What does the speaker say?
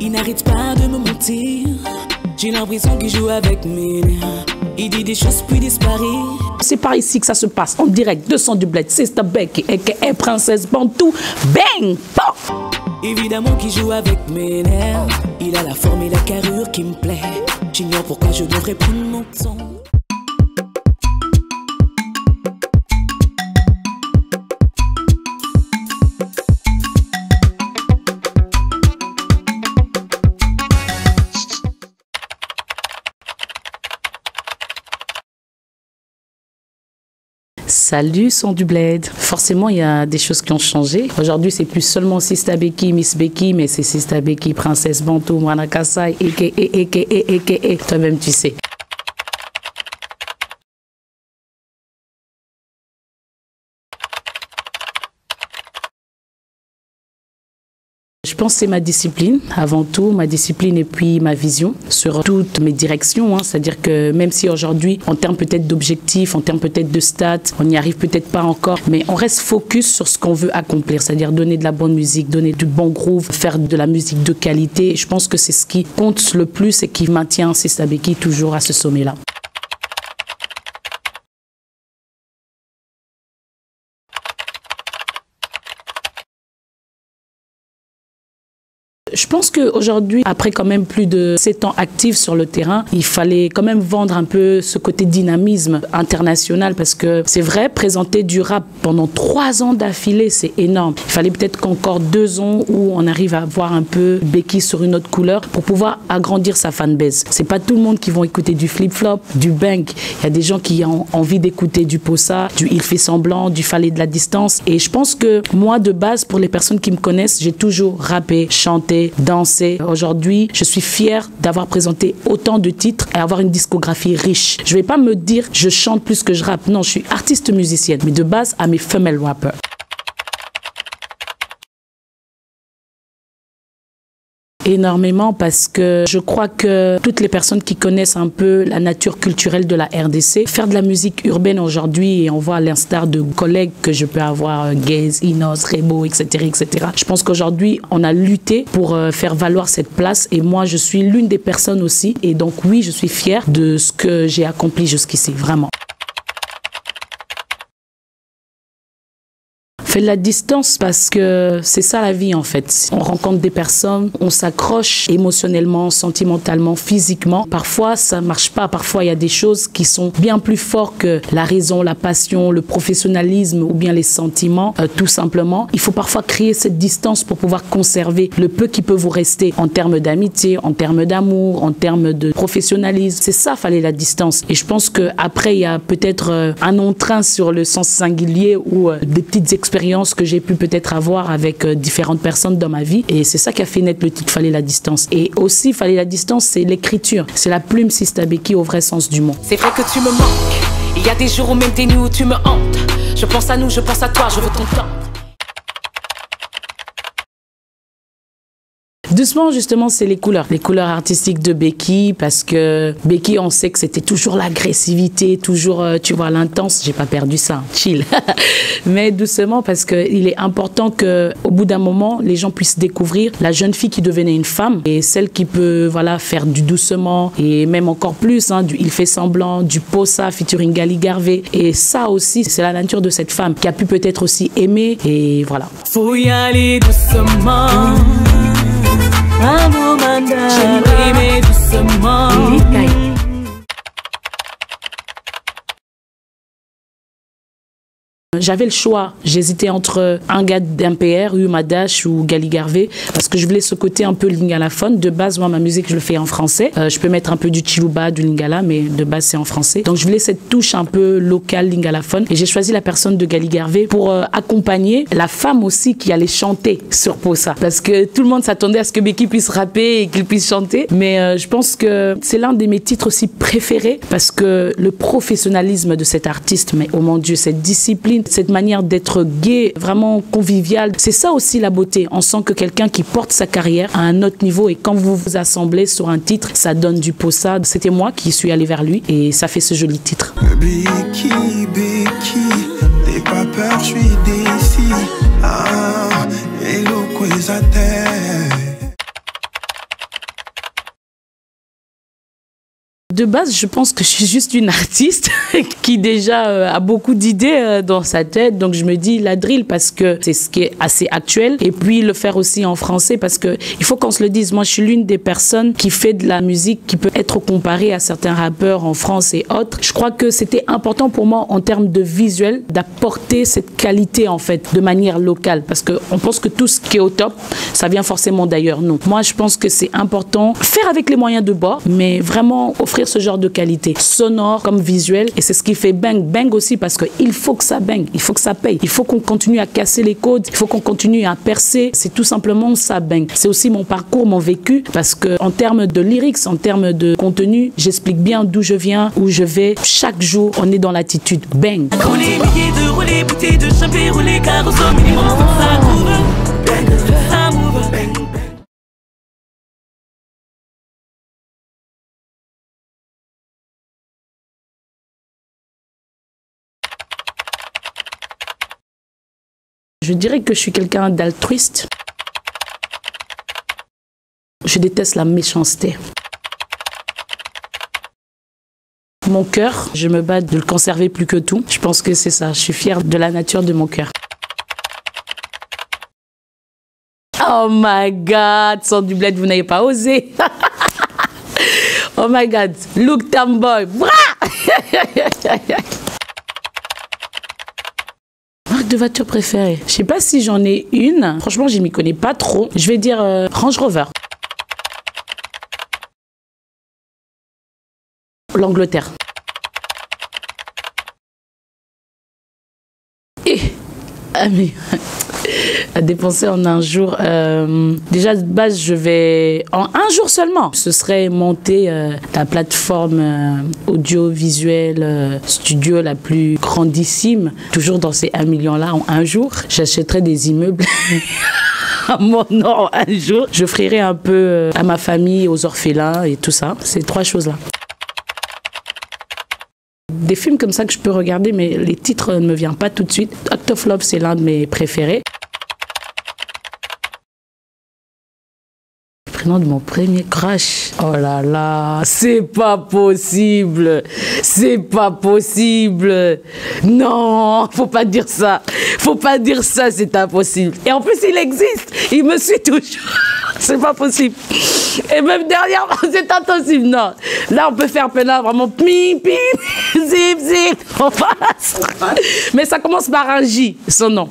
Il n'arrête pas de me mentir. J'ai l'impression qu'il joue avec mes nerfs. Il dit des choses puis disparaît. C'est par ici que ça se passe, en direct, 200 du Bled, Sister Becky, aka Princesse Bantou, bang, pop. Évidemment qu'il joue avec mes nerfs. Il a la forme et la carrure qui me plaît. J'ignore pourquoi je devrais prendre mon temps. Salut, son du Bled. Forcément, il y a des choses qui ont changé. Aujourd'hui, c'est plus seulement Sister Becky, Miss Becky, mais c'est Sister Becky, Princesse Bantou, Mwana Kasai, aka. Toi-même, tu sais. Je pense que c'est ma discipline, avant tout, ma discipline et puis ma vision sur toutes mes directions. C'est-à-dire que même si aujourd'hui, en termes peut-être d'objectifs, en termes peut-être de stats, on n'y arrive peut-être pas encore, mais on reste focus sur ce qu'on veut accomplir, c'est-à-dire donner de la bonne musique, donner du bon groove, faire de la musique de qualité. Et je pense que c'est ce qui compte le plus et qui maintient Sister Becky toujours à ce sommet-là. Je pense qu'aujourd'hui, après quand même plus de 7 ans actifs sur le terrain, il fallait quand même vendre un peu ce côté dynamisme international parce que c'est vrai, présenter du rap pendant 3 ans d'affilée, c'est énorme. Il fallait peut-être qu'encore 2 ans où on arrive à voir un peu Becky sur une autre couleur pour pouvoir agrandir sa fanbase. C'est pas tout le monde qui vont écouter du flip-flop, du bang. Il y a des gens qui ont envie d'écouter du posa, du il fait semblant, du fallait de la distance. Et je pense que moi, de base, pour les personnes qui me connaissent, j'ai toujours rappé, chanté, danser. Aujourd'hui, je suis fière d'avoir présenté autant de titres et avoir une discographie riche. Je vais pas me dire je chante plus que je rappe. Non, je suis artiste musicienne, mais de base à mes femelle rappers. Énormément parce que je crois que toutes les personnes qui connaissent un peu la nature culturelle de la RDC, faire de la musique urbaine aujourd'hui, et on voit à l'instar de collègues que je peux avoir, Gaze, Inos, Rebo, etc., etc. Je pense qu'aujourd'hui, on a lutté pour faire valoir cette place et moi, je suis l'une des personnes aussi. Et donc oui, je suis fière de ce que j'ai accompli jusqu'ici, vraiment. Fait de la distance parce que c'est ça la vie en fait. On rencontre des personnes, on s'accroche émotionnellement, sentimentalement, physiquement. Parfois ça marche pas, parfois il y a des choses qui sont bien plus fortes que la raison, la passion, le professionnalisme ou bien les sentiments, tout simplement. Il faut parfois créer cette distance pour pouvoir conserver le peu qui peut vous rester en termes d'amitié, en termes d'amour, en termes de professionnalisme. C'est ça, fallait la distance. Et je pense qu'après il y a peut-être un entrain sur le sens singulier ou des petites expériences que j'ai pu peut-être avoir avec différentes personnes dans ma vie. Et c'est ça qui a fait naître le titre Fallait la distance. Et aussi, Fallait la distance, c'est l'écriture. C'est la plume Sister Becky au vrai sens du mot. C'est vrai que tu me manques. Il y a des jours ou même des nuits où tu me hantes. Je pense à nous, je pense à toi, je veux ton temps. Doucement, justement, c'est les couleurs artistiques de Becky, parce que Becky, on sait que c'était toujours l'agressivité, toujours, tu vois, l'intense. J'ai pas perdu ça, chill. Mais doucement, parce que il est important que, au bout d'un moment, les gens puissent découvrir la jeune fille qui devenait une femme et celle qui peut, voilà, faire du doucement et même encore plus, du il fait semblant, du posa featuring Gali Garvey. Et ça aussi, c'est la nature de cette femme qui a pu peut-être aussi aimer et voilà. Faut y aller doucement. J'aimerais aimer doucement. J'avais le choix, j'hésitais entre un gars d'MPR, Umadash ou Gali Garvey, parce que je voulais ce côté un peu lingalaphone. De base, moi, ma musique, je le fais en français. Je peux mettre un peu du chiluba, du lingala, mais de base, c'est en français. Donc, je voulais cette touche un peu locale, lingalaphone. Et j'ai choisi la personne de Gali Garvey pour accompagner la femme aussi qui allait chanter sur Posa. Parce que tout le monde s'attendait à ce que Becky puisse rapper et qu'il puisse chanter. Mais je pense que c'est l'un de mes titres aussi préférés parce que le professionnalisme de cet artiste, mais oh mon Dieu, cette discipline, cette manière d'être gai, vraiment convivial. C'est ça aussi la beauté. On sent que quelqu'un qui porte sa carrière à un autre niveau et quand vous vous assemblez sur un titre, ça donne du posa. C'était moi qui suis allée vers lui et ça fait ce joli titre. Becky, Becky, n'aie pas peur, je suis d'ici. Ah, hello, quoi, De base, je pense que je suis juste une artiste qui déjà a beaucoup d'idées dans sa tête. Donc je me dis la drill parce que c'est ce qui est assez actuel. Et puis le faire aussi en français parce que il faut qu'on se le dise. Moi, je suis l'une des personnes qui fait de la musique qui peut être comparée à certains rappeurs en France et autres. Je crois que c'était important pour moi en termes de visuel d'apporter cette qualité en fait de manière locale parce que on pense que tout ce qui est au top, ça vient forcément d'ailleurs. Non. Moi, je pense que c'est important faire avec les moyens de bord, mais vraiment offrir ce genre de qualité sonore comme visuel et c'est ce qui fait bang aussi parce qu'il faut que ça bang, il faut que ça paye, il faut qu'on continue à casser les codes, il faut qu'on continue à percer, c'est tout simplement ça bang. C'est aussi mon parcours, mon vécu parce que en termes de lyrics, en termes de contenu, j'explique bien d'où je viens, où je vais. Chaque jour, on est dans l'attitude bang. Rouler, milliers de rouler, bouteilles de champagne, rouler, carrosse au minimum, ça move, bang, ça move, bang. Je dirais que je suis quelqu'un d'altruiste. Je déteste la méchanceté. Mon cœur, je me bats de le conserver plus que tout. Je pense que c'est ça. Je suis fière de la nature de mon cœur. Oh my God, sans du bled, vous n'avez pas osé. Oh my God, look Tamboy. Marque de voiture préférée. Je sais pas si j'en ai une. Franchement, je m'y connais pas trop. Je vais dire Range Rover. L'Angleterre. Et à dépenser en un jour. Déjà de base, je vais en un jour seulement. Ce serait monter la plateforme audiovisuelle studio la plus grandissime, toujours dans ces 1 million là en un jour. J'achèterais des immeubles. À mon nom un jour. Je ferai un peu à ma famille, aux orphelins et tout ça. Ces 3 choses-là. Des films comme ça que je peux regarder, mais les titres ne me viennent pas tout de suite. Act of Love, c'est l'un de mes préférés. Le prénom de mon premier crush. Oh là là, c'est pas possible. C'est pas possible. Non, faut pas dire ça. Faut pas dire ça, c'est impossible. Et en plus, il existe. Il me suit toujours. C'est pas possible. Et même dernièrement, c'est impossible. Non. Là, on peut faire peine vraiment pim, pim, zip, zip. On passe. Mais ça commence par un J, son nom.